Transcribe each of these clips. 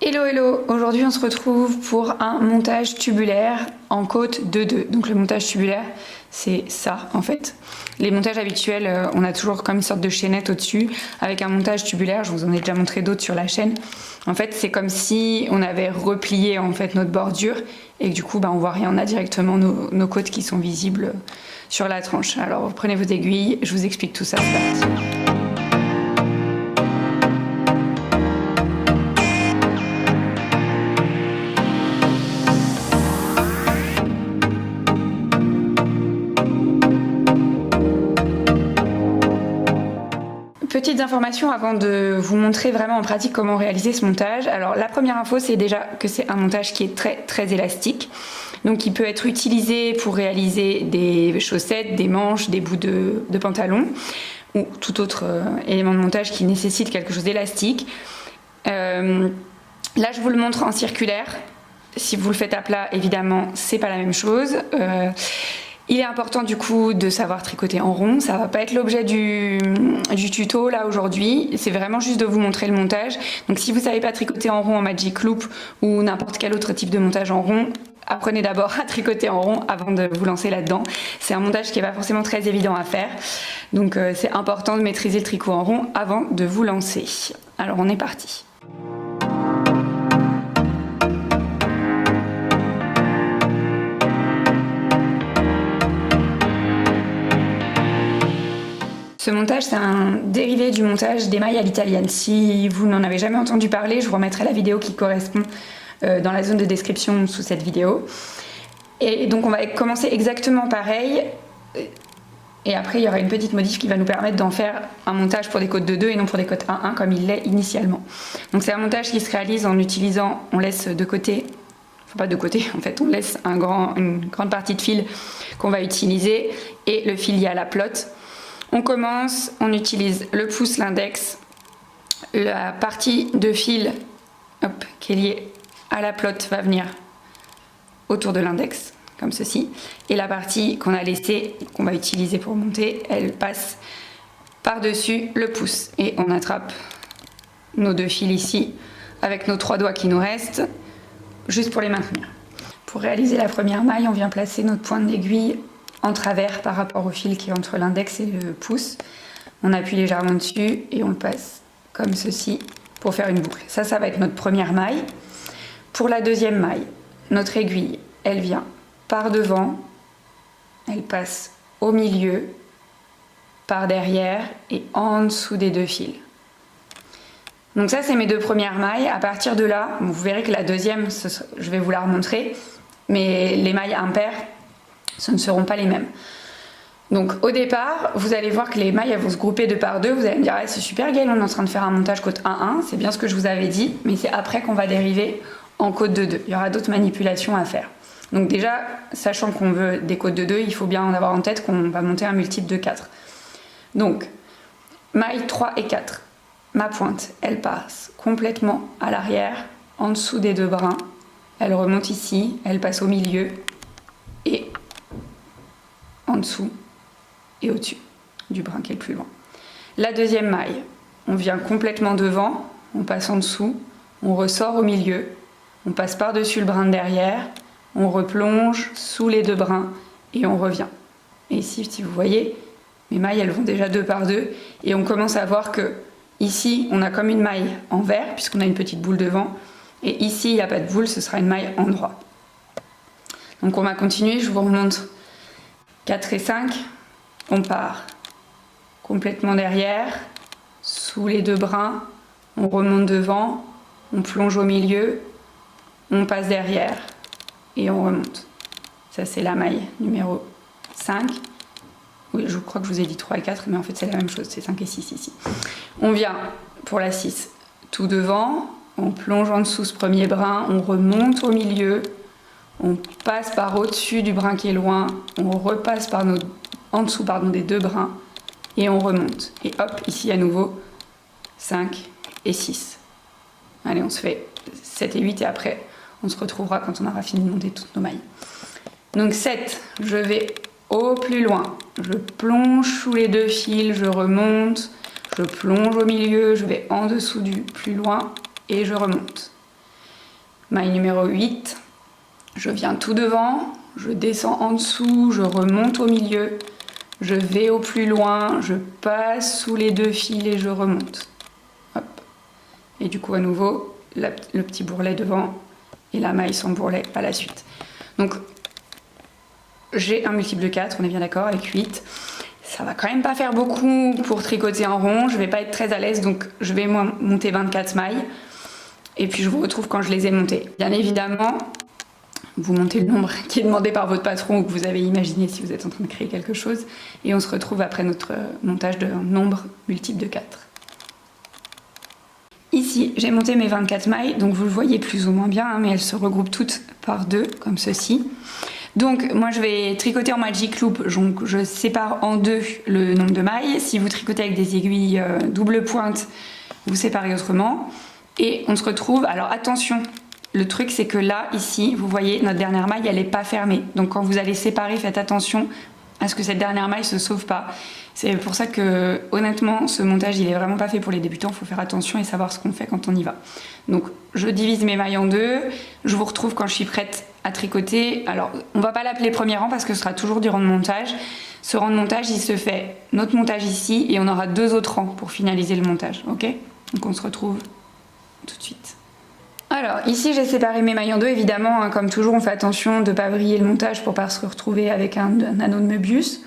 Hello hello, aujourd'hui on se retrouve pour un montage tubulaire en côte de 2. Donc le montage tubulaire c'est ça en fait. Les montages habituels on a toujours comme une sorte de chaînette au-dessus. Avec un montage tubulaire, je vous en ai déjà montré d'autres sur la chaîne. En fait c'est comme si on avait replié en fait notre bordure et que du coup on voit rien, on a directement nos côtes qui sont visibles sur la tranche. Alors vous prenez vos aiguilles, je vous explique tout ça, c'est parti. Petites informations avant de vous montrer vraiment en pratique comment réaliser ce montage. Alors la première info c'est déjà que c'est un montage qui est très élastique. Donc il peut être utilisé pour réaliser des chaussettes, des manches, des bouts de pantalon ou tout autre élément de montage qui nécessite quelque chose d'élastique. Là je vous le montre en circulaire. Si vous le faites à plat évidemment c'est pas la même chose. Il est important du coup de savoir tricoter en rond, ça va pas être l'objet du tuto là aujourd'hui, c'est vraiment juste de vous montrer le montage. Donc si vous savez pas tricoter en rond en Magic Loop ou n'importe quel autre type de montage en rond, apprenez d'abord à tricoter en rond avant de vous lancer là-dedans. C'est un montage qui est pas forcément très évident à faire, donc c'est important de maîtriser le tricot en rond avant de vous lancer. Alors on est parti. Ce montage, c'est un dérivé du montage des mailles à l'italienne. Si vous n'en avez jamais entendu parler, je vous remettrai la vidéo qui correspond dans la zone de description sous cette vidéo. Et donc on va commencer exactement pareil. Et après, il y aura une petite modif qui va nous permettre d'en faire un montage pour des côtes de 2 et non pour des côtes 1-1 comme il l'est initialement. Donc c'est un montage qui se réalise en utilisant, on laisse de côté, enfin pas de côté en fait, on laisse une grande partie de fil qu'on va utiliser et le fil lié à la plotte. On commence, on utilise le pouce, l'index, la partie de fil qui est liée à la plotte va venir autour de l'index, comme ceci. Et la partie qu'on a laissée, qu'on va utiliser pour monter, elle passe par-dessus le pouce. Et on attrape nos deux fils ici, avec nos 3 doigts qui nous restent, juste pour les maintenir. Pour réaliser la première maille, on vient placer notre pointe d'aiguille en travers par rapport au fil qui est entre l'index et le pouce. On appuie légèrement dessus et on le passe comme ceci pour faire une boucle. Ça va être notre première maille. Pour la deuxième maille, notre aiguille, elle vient par devant, elle passe au milieu, par derrière et en dessous des deux fils. Donc ça, c'est mes 2 premières mailles. À partir de là, vous verrez que la deuxième, je vais vous la remontrer, mais les mailles impaires, ce ne seront pas les mêmes. Donc au départ, vous allez voir que les mailles elles vont se grouper 2 par 2. Vous allez me dire, ah, c'est super Gaëlle, on est en train de faire un montage côte 1-1. C'est bien ce que je vous avais dit, mais c'est après qu'on va dériver en côte de 2. Il y aura d'autres manipulations à faire. Donc déjà, sachant qu'on veut des côtes de 2, il faut bien en avoir en tête qu'on va monter un multiple de 4. Donc, maille 3 et 4. Ma pointe, elle passe complètement à l'arrière, en dessous des 2 brins. Elle remonte ici, elle passe au milieu et en dessous et au-dessus du brin qui est le plus loin. La deuxième maille, on vient complètement devant, on passe en dessous, on ressort au milieu, on passe par-dessus le brin de derrière, on replonge sous les 2 brins et on revient. Et ici, si vous voyez, mes mailles, elles vont déjà 2 par 2 et on commence à voir que ici, on a comme une maille en vert puisqu'on a une petite boule devant et ici, il n'y a pas de boule, ce sera une maille en droit. Donc on va continuer, je vous remonte 4 et 5, on part complètement derrière, sous les 2 brins, on remonte devant, on plonge au milieu, on passe derrière et on remonte. Ça c'est la maille numéro 5. Oui, je crois que je vous ai dit 3 et 4, mais en fait c'est la même chose, c'est 5 et 6 ici. On vient pour la 6 tout devant, on plonge en dessous ce premier brin, on remonte au milieu, on passe par au-dessus du brin qui est loin, on repasse par en dessous des 2 brins et on remonte. Et hop, ici à nouveau 5 et 6. Allez, on se fait 7 et 8 et après on se retrouvera quand on aura fini de monter toutes nos mailles. Donc 7, je vais au plus loin, je plonge sous les 2 fils, je remonte, je plonge au milieu, je vais en dessous du plus loin et je remonte. maille numéro 8, je viens tout devant, je descends en dessous, je remonte au milieu, je vais au plus loin, je passe sous les 2 fils et je remonte. Hop. Et du coup à nouveau, le petit bourrelet devant et la maille sans bourrelet à la suite. Donc j'ai un multiple de 4, on est bien d'accord, avec 8. Ça va quand même pas faire beaucoup pour tricoter en rond, je vais pas être très à l'aise, donc je vais monter 24 mailles. Et puis je vous retrouve quand je les ai montées. Bien évidemment, vous montez le nombre qui est demandé par votre patron ou que vous avez imaginé si vous êtes en train de créer quelque chose. Et on se retrouve après notre montage de nombre multiple de 4. Ici, j'ai monté mes 24 mailles, donc vous le voyez plus ou moins bien, hein, mais elles se regroupent toutes par 2, comme ceci. Donc moi je vais tricoter en magic loop, donc je sépare en 2 le nombre de mailles. Si vous tricotez avec des aiguilles double pointe, vous séparez autrement. Et on se retrouve, alors attention, le truc c'est que là, ici, vous voyez, notre dernière maille, elle n'est pas fermée. Donc quand vous allez séparer, faites attention à ce que cette dernière maille se sauve pas. C'est pour ça que, honnêtement, ce montage, il est vraiment pas fait pour les débutants. Il faut faire attention et savoir ce qu'on fait quand on y va. Donc je divise mes mailles en 2. Je vous retrouve quand je suis prête à tricoter. Alors, on va pas l'appeler premier rang parce que ce sera toujours du rang de montage. Ce rang de montage, il se fait notre montage ici et on aura 2 autres rangs pour finaliser le montage. Ok? Donc on se retrouve tout de suite. Alors ici j'ai séparé mes mailles en 2 évidemment, hein, comme toujours on fait attention de ne pas vriller le montage pour pas se retrouver avec un anneau de Möbius.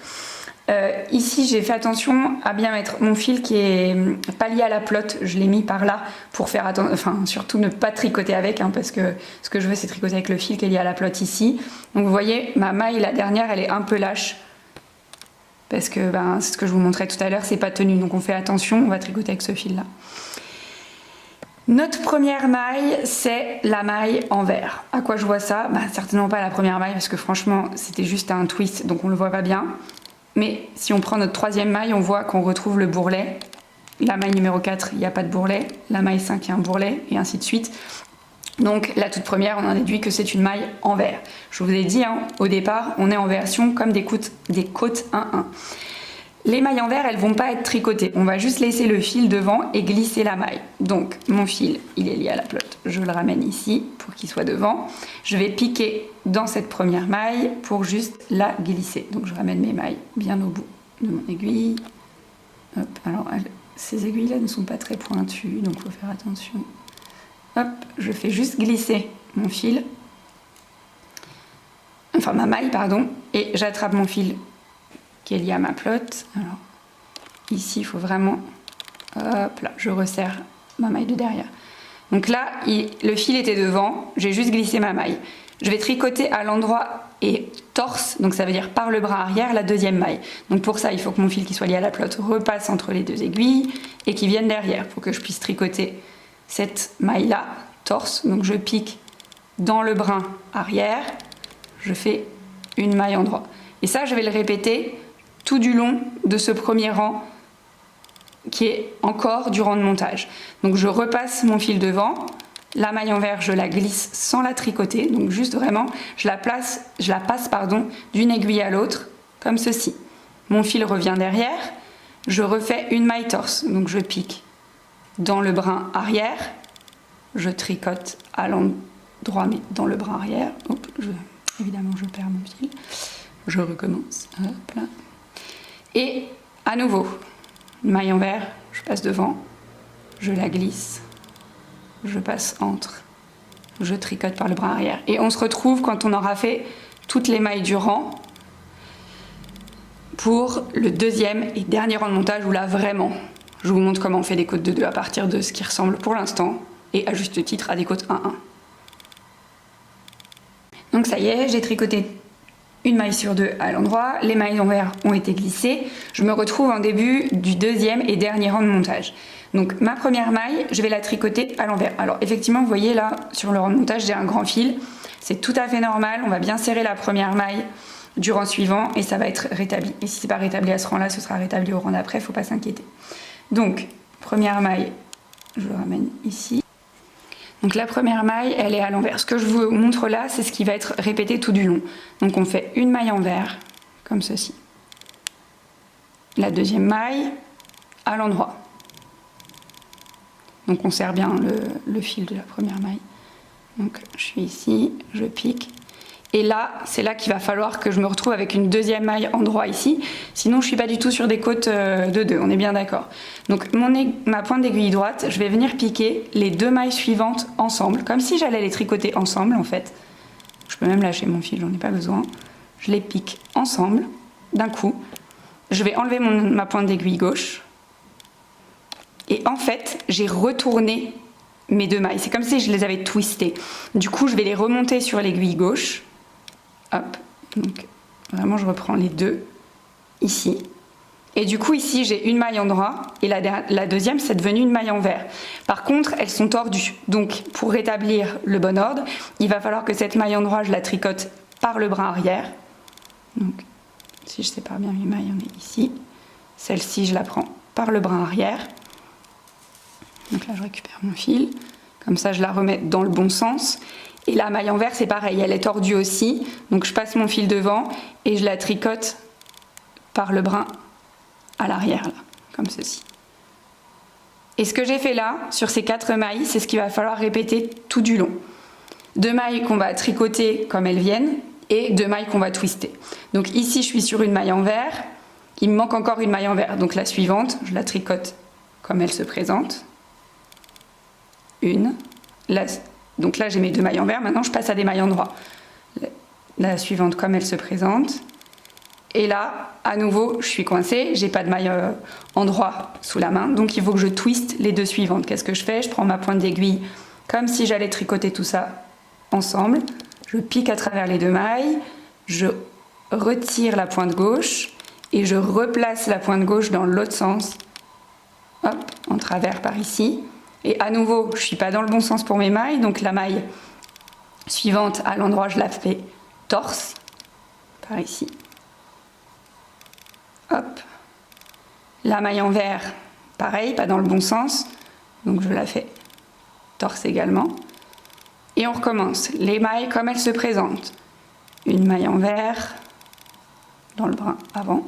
Ici j'ai fait attention à bien mettre mon fil qui est pas lié à la pelote, je l'ai mis par là pour faire attention, enfin surtout ne pas tricoter avec, hein, parce que ce que je veux c'est tricoter avec le fil qui est lié à la pelote ici. Donc vous voyez ma maille, la dernière, elle est un peu lâche parce que c'est ce que je vous montrais tout à l'heure, c'est pas tenu, donc on fait attention, on va tricoter avec ce fil là. Notre première maille, c'est la maille en vert. À quoi je vois ça? Certainement pas la première maille parce que franchement c'était juste un twist donc on le voit pas bien. Mais si on prend notre troisième maille, on voit qu'on retrouve le bourrelet. La maille numéro 4, il n'y a pas de bourrelet. La maille 5, il y a un bourrelet et ainsi de suite. Donc la toute première, on en déduit que c'est une maille en vert. Je vous ai dit, hein, au départ, on est en version comme des côtes 1-1. Les mailles en vert, elles vont pas être tricotées. On va juste laisser le fil devant et glisser la maille. Donc mon fil, il est lié à la pelote. Je le ramène ici pour qu'il soit devant. Je vais piquer dans cette première maille pour juste la glisser. Donc je ramène mes mailles bien au bout de mon aiguille. Hop, alors ces aiguilles-là ne sont pas très pointues, donc il faut faire attention. Hop, je fais juste glisser mon fil. Enfin ma maille, pardon. Et j'attrape mon fil qui est lié à ma pelote. Alors ici il faut vraiment, hop là, je resserre ma maille de derrière. Donc là le fil était devant, j'ai juste glissé ma maille. Je vais tricoter à l'endroit et torse, donc ça veut dire par le bras arrière la deuxième maille. Donc pour ça il faut que mon fil qui soit lié à la pelote repasse entre les 2 aiguilles et qui vienne derrière pour que je puisse tricoter cette maille là, torse. Donc je pique dans le brin arrière, je fais une maille en droit. Et ça je vais le répéter tout du long de ce premier rang qui est encore du rang de montage. Donc je repasse mon fil devant, la maille en vert je la glisse sans la tricoter, donc juste vraiment je la passe d'une aiguille à l'autre comme ceci. Mon fil revient derrière, je refais une maille torse, donc je pique dans le brin arrière, je tricote à l'endroit mais dans le brin arrière, hop, évidemment je perds mon fil, je recommence, hop là. Et à nouveau, maille en vert, je passe devant, je la glisse, je passe entre, je tricote par le bras arrière. Et on se retrouve quand on aura fait toutes les mailles du rang pour le deuxième et dernier rang de montage où là vraiment, je vous montre comment on fait des côtes de 2 à partir de ce qui ressemble pour l'instant et à juste titre à des côtes 1-1. Donc ça y est, j'ai tricoté une maille sur 2 à l'endroit, les mailles en vert ont été glissées, je me retrouve en début du deuxième et dernier rang de montage. Donc ma première maille, je vais la tricoter à l'envers. Alors effectivement, vous voyez là, sur le rang de montage, j'ai un grand fil, c'est tout à fait normal, on va bien serrer la première maille du rang suivant et ça va être rétabli. Et si c'est pas rétabli à ce rang-là, ce sera rétabli au rang d'après, faut pas s'inquiéter. Donc, première maille, je le ramène ici. Donc la première maille, elle est à l'envers. Ce que je vous montre là, c'est ce qui va être répété tout du long. Donc on fait une maille en vert, comme ceci. La deuxième maille, à l'endroit. Donc on serre bien le fil de la première maille. Donc je suis ici, je pique. Et là, c'est là qu'il va falloir que je me retrouve avec une deuxième maille endroit ici. Sinon, je suis pas du tout sur des côtes de 2, on est bien d'accord. Donc ma pointe d'aiguille droite, je vais venir piquer les 2 mailles suivantes ensemble, comme si j'allais les tricoter ensemble en fait. Je peux même lâcher mon fil, j'en ai pas besoin. Je les pique ensemble, d'un coup. Je vais enlever ma pointe d'aiguille gauche. Et en fait, j'ai retourné mes 2 mailles. C'est comme si je les avais twistées. Du coup, je vais les remonter sur l'aiguille gauche. Hop. Donc, vraiment, je reprends les 2 ici. Et du coup, ici, j'ai une maille endroit. Et la deuxième, c'est devenu une maille envers. Par contre, elles sont tordues. Donc, pour rétablir le bon ordre, il va falloir que cette maille endroit, je la tricote par le brin arrière. Donc, si je sépare bien mes mailles, on est ici. Celle-ci, je la prends par le brin arrière. Donc là, je récupère mon fil. Comme ça, je la remets dans le bon sens. Et la maille envers, c'est pareil, elle est tordue aussi. Donc je passe mon fil devant et je la tricote par le brin à l'arrière, là, comme ceci. Et ce que j'ai fait là, sur ces 4 mailles, c'est ce qu'il va falloir répéter tout du long. 2 mailles qu'on va tricoter comme elles viennent et 2 mailles qu'on va twister. Donc ici, je suis sur une maille envers. Il me manque encore une maille envers. Donc la suivante, je la tricote comme elle se présente. Une. Donc là, j'ai mes 2 mailles envers. Maintenant, je passe à des mailles endroits. La suivante, comme elle se présente. Et là, à nouveau, je suis coincée. J'ai pas de maille endroit sous la main. Donc, il faut que je twiste les 2 suivantes. Qu'est-ce que je fais? Je prends ma pointe d'aiguille comme si j'allais tricoter tout ça ensemble. Je pique à travers les 2 mailles. Je retire la pointe gauche. Et je replace la pointe gauche dans l'autre sens. Hop, en travers par ici. Et à nouveau, je ne suis pas dans le bon sens pour mes mailles, donc la maille suivante, à l'endroit, je la fais torse, par ici. Hop. La maille envers, pareil, pas dans le bon sens, donc je la fais torse également. Et on recommence. Les mailles comme elles se présentent. Une maille envers, dans le brin avant,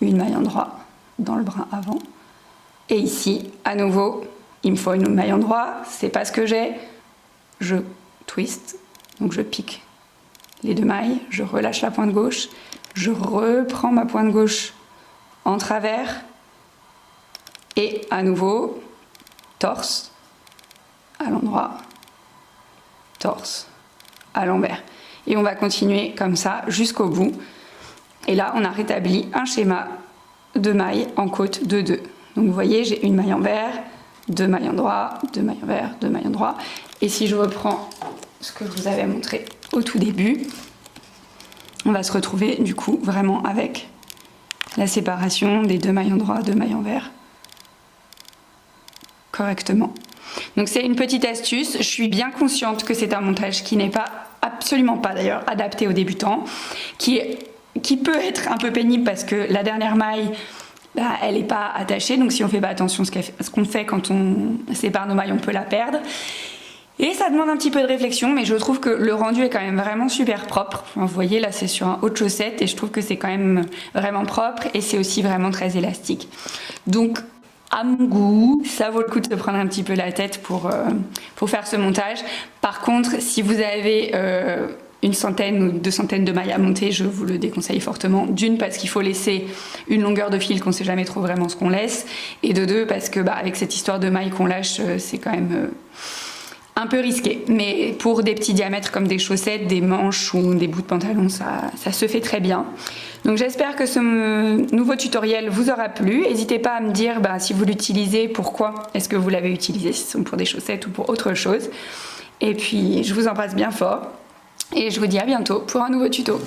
une maille endroit, dans le brin avant. Et ici, à nouveau, il me faut une maille endroit, c'est pas ce que j'ai, je twist, donc je pique les 2 mailles, je relâche la pointe gauche, je reprends ma pointe gauche en travers, et à nouveau, torse, à l'endroit, torse, à l'envers. Et on va continuer comme ça jusqu'au bout. Et là, on a rétabli un schéma de mailles en côte de 2. Donc vous voyez, j'ai une maille envers, 2 mailles endroit, 2 mailles envers, 2 mailles endroit. Et si je reprends ce que je vous avais montré au tout début, on va se retrouver du coup vraiment avec la séparation des 2 mailles endroit, 2 mailles envers correctement. Donc c'est une petite astuce. Je suis bien consciente que c'est un montage qui n'est pas, absolument pas d'ailleurs, adapté aux débutants, qui peut être un peu pénible parce que la dernière maille, elle n'est pas attachée, donc si on ne fait pas attention à ce qu'on fait quand on sépare nos mailles, on peut la perdre. Et ça demande un petit peu de réflexion, mais je trouve que le rendu est quand même vraiment super propre. Enfin, vous voyez, là c'est sur un haut de chaussette et je trouve que c'est quand même vraiment propre et c'est aussi vraiment très élastique. Donc à mon goût, ça vaut le coup de se prendre un petit peu la tête pour faire ce montage. Par contre, si vous avez une centaine ou 200 de mailles à monter, je vous le déconseille fortement. D'une, parce qu'il faut laisser une longueur de fil qu'on ne sait jamais trop vraiment ce qu'on laisse. Et de 2, parce que avec cette histoire de mailles qu'on lâche, c'est quand même un peu risqué. Mais pour des petits diamètres comme des chaussettes, des manches ou des bouts de pantalon, ça se fait très bien. Donc j'espère que ce nouveau tutoriel vous aura plu. N'hésitez pas à me dire si vous l'utilisez, pourquoi est-ce que vous l'avez utilisé, si c'est pour des chaussettes ou pour autre chose. Et puis je vous embrasse bien fort. Et je vous dis à bientôt pour un nouveau tuto.